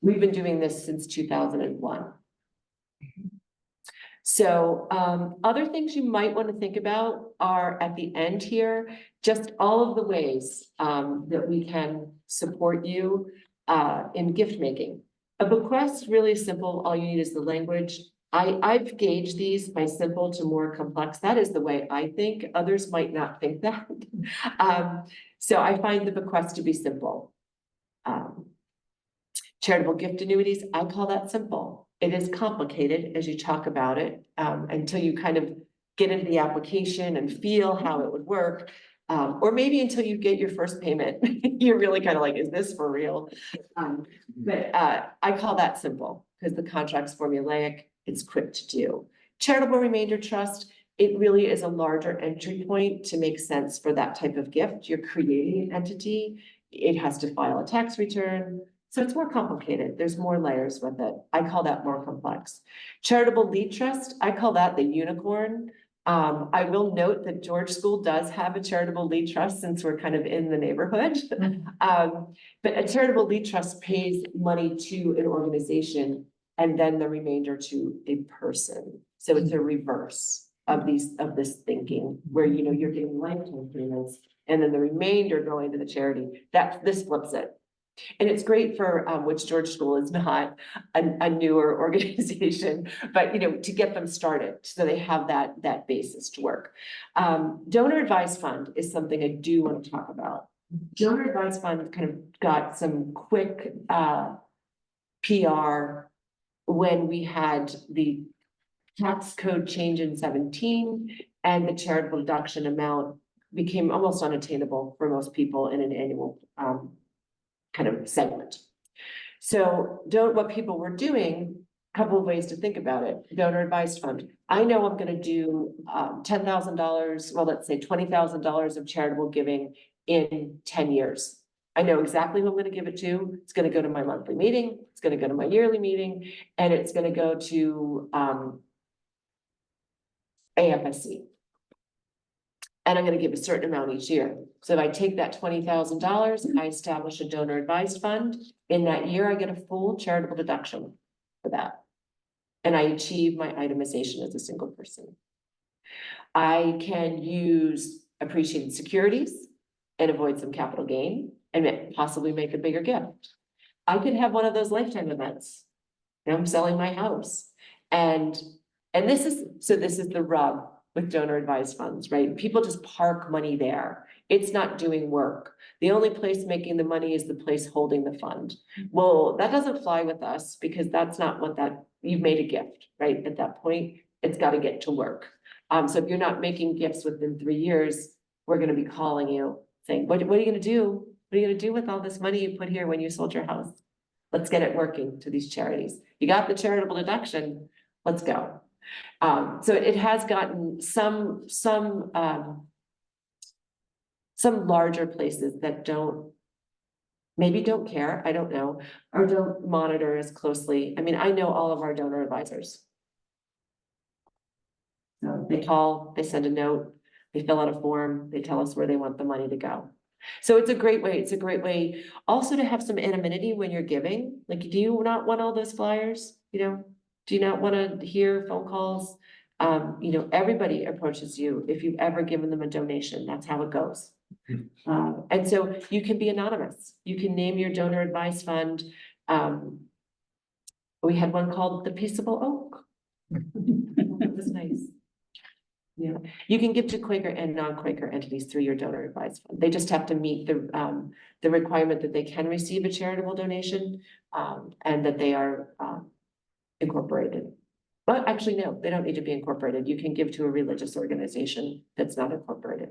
We've been doing this since 2001. So other things you might want to think about are at the end here, just all of the ways that we can support you in gift making. A bequest really simple. All you need is the language. I've gauged these by simple to more complex. That is the way I think. Others might not think that. So I find the bequest to be simple. Charitable gift annuities, I call that simple. It is complicated as you talk about it, until you kind of get into the application and feel how it would work. Or maybe until you get your first payment, you're really kind of like, is this for real? But I call that simple because the contract's formulaic, it's quick to do. Charitable remainder trust, it really is a larger entry point to make sense for that type of gift. You're creating an entity, it has to file a tax return. So it's more complicated. There's more layers with it. I call that more complex. Charitable lead trust, I call that the unicorn. I will note that George School does have a charitable lead trust since we're kind of in the neighborhood. But a charitable lead trust pays money to an organization and then the remainder to a person. So it's a reverse of this thinking where, you know, you're getting lifetime payments and then the remainder going to the charity. This flips it. And it's great for, which George School is not a newer organization, but, you know, to get them started so they have that basis to work. Donor advised fund is something I do want to talk about. Donor advised fund kind of got some quick PR when we had the tax code change in 17 and the charitable deduction amount became almost unattainable for most people in an annual kind of segment. So what people were doing, a couple of ways to think about it. Donor advised fund. I know I'm going to do $10,000, well, let's say $20,000 of charitable giving in 10 years. I know exactly who I'm going to give it to. It's going to go to my monthly meeting. It's going to go to my yearly meeting, and it's going to go to AFSC. And I'm going to give a certain amount each year. So if I take that $20,000, I establish a donor advised fund. In that year, I get a full charitable deduction for that. And I achieve my itemization as a single person. I can use appreciated securities and avoid some capital gain and possibly make a bigger gift. I could have one of those lifetime events. And I'm selling my house. And this is the rub with donor advised funds, right? People just park money there. It's not doing work. The only place making the money is the place holding the fund. Well, that doesn't fly with us because that's not what you've made a gift, right? At that point, it's got to get to work. So if you're not making gifts within 3 years, we're going to be calling you saying, what are you going to do? What are you going to do with all this money you put here when you sold your house? Let's get it working to these charities. You got the charitable deduction. Let's go. So it has gotten some larger places that maybe don't care, I don't know, or don't monitor as closely. I mean, I know all of our donor advisors. So they call, they send a note, they fill out a form, they tell us where they want the money to go. So it's a great way. It's a great way also to have some anonymity when you're giving. Like, do you not want all those flyers? You know, do you not want to hear phone calls? You know, everybody approaches you if you've ever given them a donation. That's how it goes. And so you can be anonymous. You can name your donor advised fund. We had one called the Peaceable Oak. That was nice. Yeah, you can give to Quaker and non-Quaker entities through your donor advised fund. They just have to meet the requirement that they can receive a charitable donation and that they are incorporated. But actually, no, they don't need to be incorporated. You can give to a religious organization that's not incorporated.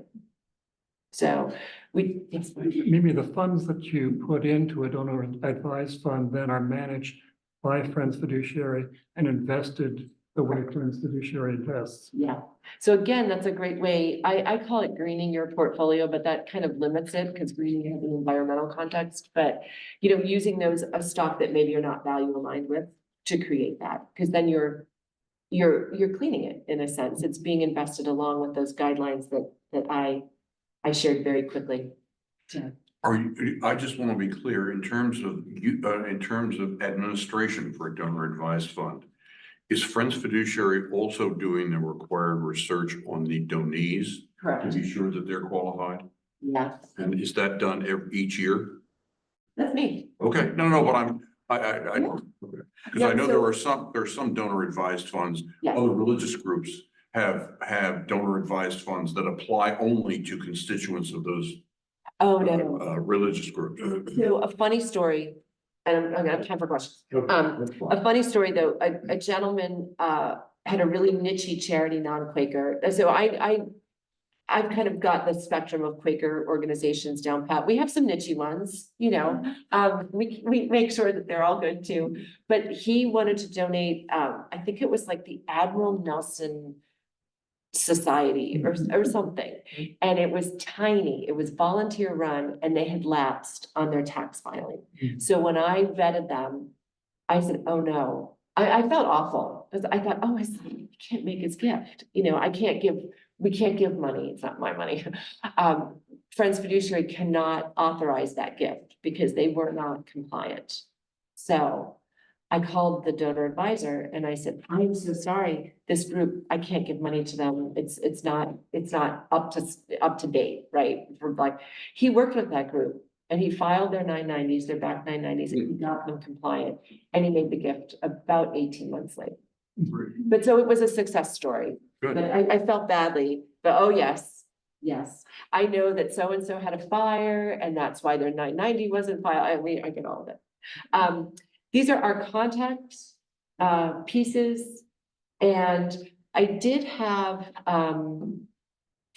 So
maybe the funds that you put into a donor advised fund then are managed by Friends Fiduciary and invested the way Friends Fiduciary invests.
Yeah. So again, that's a great way. I call it greening your portfolio, but that kind of limits it because greening has an environmental context. But, you know, using a stock that maybe you're not value aligned with to create that, because then you're cleaning it in a sense. It's being invested along with those guidelines that that I shared very quickly.
Are you, I just want to be clear, in terms of you, in terms of administration for a donor advised fund, is Friends Fiduciary also doing the required research on the donees to
Correct.
be sure that they're qualified?
Yes,
And is that done each year?
that's me.
Okay, no, but I,
Yeah.
okay. Because
Yeah,
I know
so-
there are some donor advised funds,
Yeah.
other religious groups have donor advised funds that apply only to constituents of those
Oh, no.
religious groups.
So a funny story, and I'm gonna have time for questions. A funny story though, a gentleman had a really niche-y charity, non-Quaker. And so I've kind of got the spectrum of Quaker organizations down pat. We have some niche-y ones, you know. We make sure that they're all good too. But he wanted to donate, I think it was like the Admiral Nelson Society or something. And it was tiny, it was volunteer run, and they had lapsed on their tax filing. So when I vetted them, I said, oh no, I felt awful, because I thought, oh, I can't make his gift, you know, we can't give money, it's not my money. Friends Fiduciary cannot authorize that gift because they were not compliant. So I called the donor advisor and I said, I'm so sorry, this group, I can't give money to them. It's not up to date, right? He worked with that group and he filed their 990s, their back 990s, and he got them compliant. And he made the gift about 18 months later. But so it was a success story.
Good.
But I felt badly, but oh, yes. I know that so-and-so had a fire and that's why their 990 wasn't filed. I get all of it. These are our contact pieces. And I did have,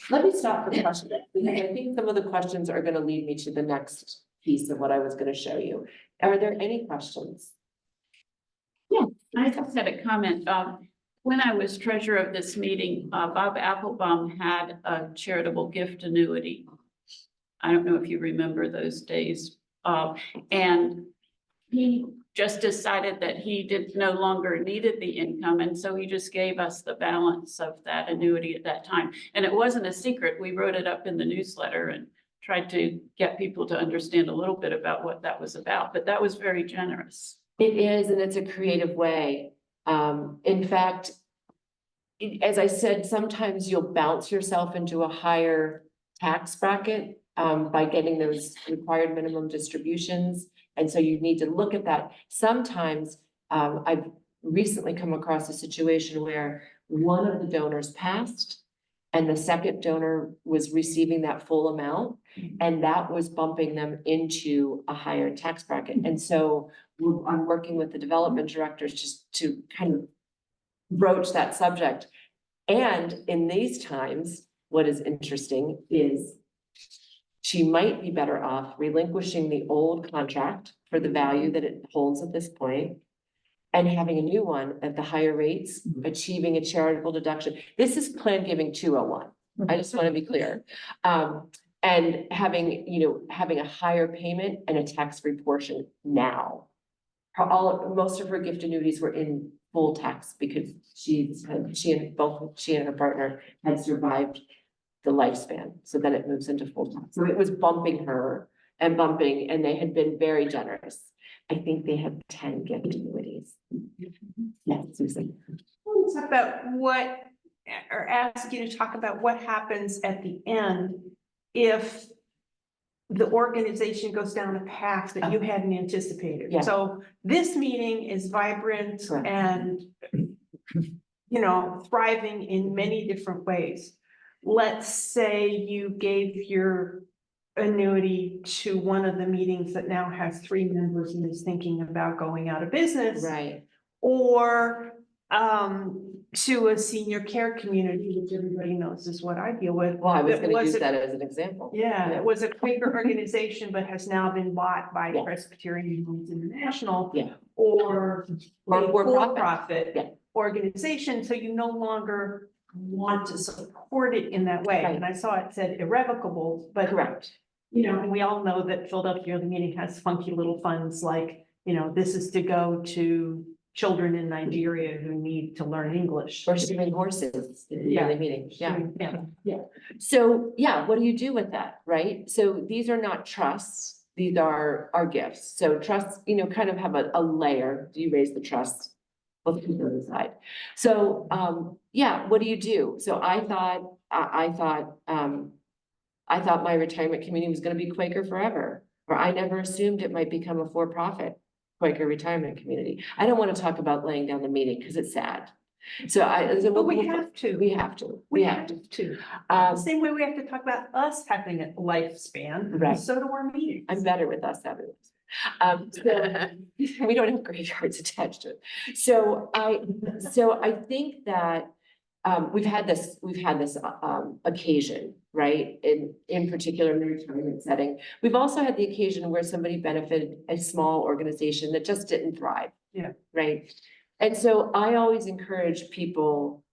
let me stop for questions, because I think some of the questions are gonna lead me to the next piece of what I was gonna show you. Are there any questions?
I just had a comment. When I was treasurer of this meeting, Bob Applebaum had a charitable gift annuity. I don't know if you remember those days. And he just decided that he no longer needed the income. And so he just gave us the balance of that annuity at that time. And it wasn't a secret. We wrote it up in the newsletter and tried to get people to understand a little bit about what that was about. But that was very generous.
It is, and it's a creative way. In fact, as I said, sometimes you'll bounce yourself into a higher tax bracket by getting those required minimum distributions. And so you need to look at that. Sometimes I've recently come across a situation where one of the donors passed and the second donor was receiving that full amount, and that was bumping them into a higher tax bracket. And so I'm working with the development directors just to kind of broach that subject. And in these times, what is interesting is she might be better off relinquishing the old contract for the value that it holds at this point and having a new one at the higher rates, achieving a charitable deduction. This is Plan Giving 201. I just want to be clear. And having a higher payment and a tax-free portion now. Most of her gift annuities were in full tax because she and her partner had survived the lifespan. So then it moves into full tax. So it was bumping her and they had been very generous. I think they had 10 gift annuities. Yes, Susan.
Talk about ask you to talk about what happens at the end if the organization goes down a path that you hadn't anticipated.
Yeah.
So this meeting is vibrant
Correct.
and, thriving in many different ways. Let's say you gave your annuity to one of the meetings that now has 3 members and is thinking about going out of business.
Right.
Or to a senior care community, which everybody knows is what I deal with.
Well, I was
It
going to use
a-
that as an example.
Yeah, it was a Quaker organization, but has now been bought by
Yeah.
Presbyterian Homes International.
Yeah.
Or
Or
a
for-profit.
for-profit
Yeah.
organization, so you no longer want to support it in that way.
Right.
And I saw it said irrevocable, but
Correct.
and we all know that Philadelphia Yearly Meeting has funky little funds like, this is to go to children in Nigeria who need to learn English.
Or shipping horses in the yearly meeting, yeah.
Yeah.
So, yeah, what do you do with that, right? So these are not trusts, these are our gifts. So trusts, you know, kind of have a layer. Do you raise the trusts? Let's keep those aside. So, yeah, what do you do? So I thought my retirement community was gonna be Quaker forever, or I never assumed it might become a for-profit Quaker retirement community. I don't want to talk about laying down the meeting because it's sad. So
But we have to.
We have to.
We have to.
Um,
Same way we have to talk about us having a lifespan,
Right.
so do our meetings.
I'm better with us having this. So we don't have graveyards attached to it. So I think that we've had this occasion, right? In particular in the retirement setting. We've also had the occasion where somebody benefited a small organization that just didn't thrive.
Yeah.
Right. And so I always encourage people,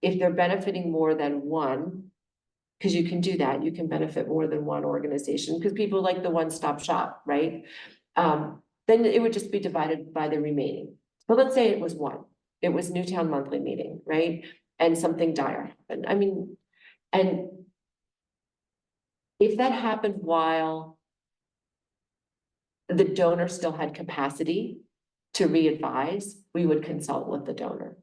if they're benefiting more than one, because you can do that, you can benefit more than one organization, because people like the one-stop shop, right? Then it would just be divided by the remaining. But let's say it was one, it was Newtown monthly meeting, right? And something dire happened. I mean, and if that happened while the donor still had capacity to re-advise, we would consult with the donor.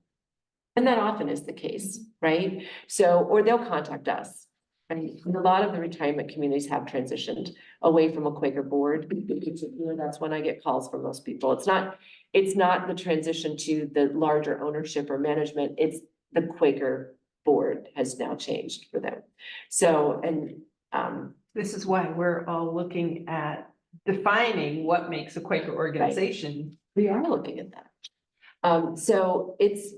And that often is the case, right? So, or they'll contact us. And a lot of the retirement communities have transitioned away from a Quaker board. In particular, that's when I get calls from most people. It's not the transition to the larger ownership or management, it's the Quaker board has now changed for them. So, and
This is why we're all looking at defining what makes a Quaker organization.
we are looking at that. So it's,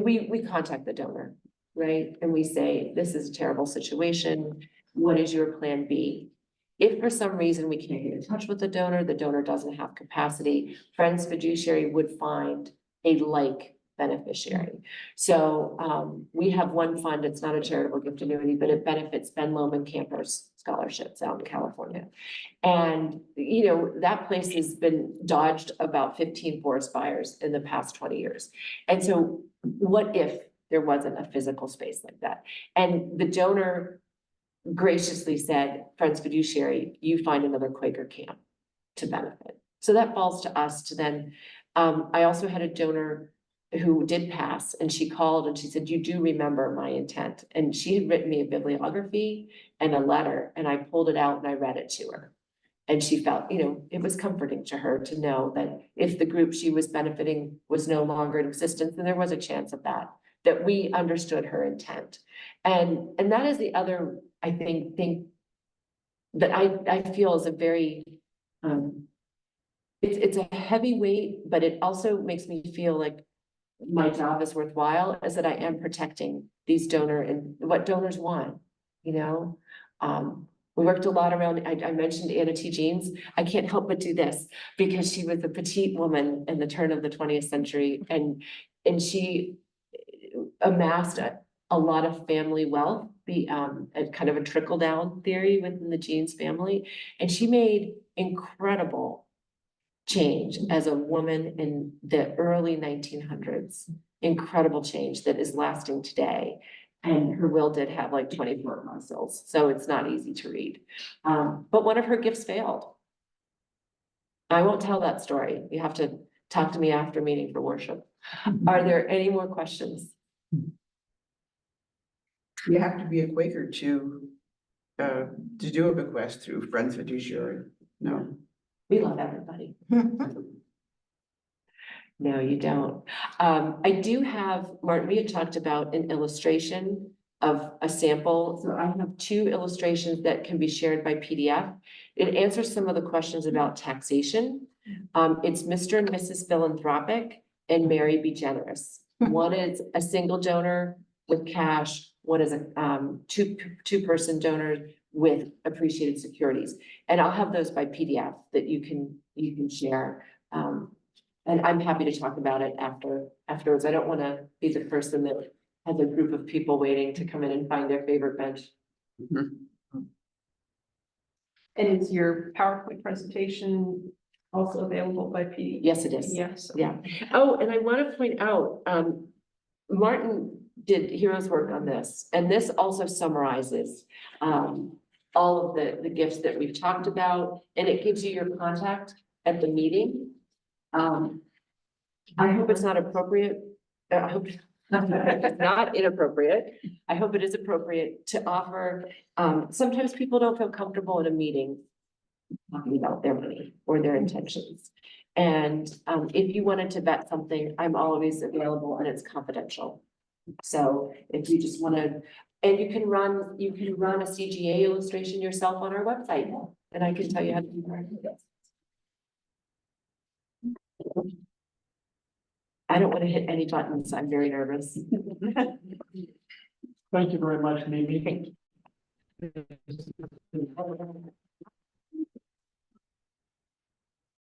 we contact the donor, right? And we say, this is a terrible situation. What is your plan B? If for some reason we can't get in touch with the donor doesn't have capacity, Friends Fiduciary would find a like beneficiary. So we have one fund, it's not a charitable gift annuity, but it benefits Ben Lomond campers scholarships out in California. And, you know, that place has been dodged about 15 forest fires in the past 20 years. And so what if there wasn't a physical space like that? And the donor graciously said, Friends Fiduciary, you find another Quaker camp to benefit. So that falls to us to then, I also had a donor who did pass, and she called and she said, you do remember my intent. And she had written me a bibliography and a letter, and I pulled it out and I read it to her. And she felt, you know, it was comforting to her to know that if the group she was benefiting was no longer in existence, then there was a chance of that we understood her intent. And that is the other, I think thing that I feel is a very, it's a heavy weight, but it also makes me feel like my job is worthwhile, is that I am protecting these donor and what donors want, you know? We worked a lot around, I mentioned Anna T. Jeans. I can't help but do this because she was a petite woman in the turn of the 20th century, and she amassed a lot of family wealth, kind of a trickle down theory within the Jeans family. And she made incredible change as a woman in the early 1900s, incredible change that is lasting today. And her will did have like 24 muscles, so it's not easy to read. But one of her gifts failed. I won't tell that story. You have to talk to me after meeting for worship. Are there any more questions?
You have to be a Quaker to do a bequest through Friends Fiduciary. No.
We love everybody. No, you don't. I do have, Martin, we had talked about an illustration of a sample. So I have 2 illustrations that can be shared by PDF. It answers some of the questions about taxation. It's Mr. and Mrs. Philanthropic and Mary Be Generous. One is a single donor with cash. One is a two-person donor with appreciated securities. And I'll have those by PDF that you can share. And I'm happy to talk about it afterwards. I don't want to be the person that has a group of people waiting to come in and find their favorite bench.
And is your PowerPoint presentation also available by PDF.
Yes, it is.
Yes.
Yeah. Oh, and I want to point out, Martin did heroes work on this, and this also summarizes all of the gifts that we've talked about, and it gives you your contact at the meeting. I hope it's not appropriate. I hope it's not inappropriate. I hope it is appropriate to offer, sometimes people don't feel comfortable at a meeting talking about their money or their intentions. And if you wanted to vet something, I'm always available and it's confidential. So if you just want to, and you can run a CGA illustration yourself on our website, and I can tell you how to do that. I don't want to hit any buttons. I'm very nervous.
Thank you very much, Mimi.
Thank you.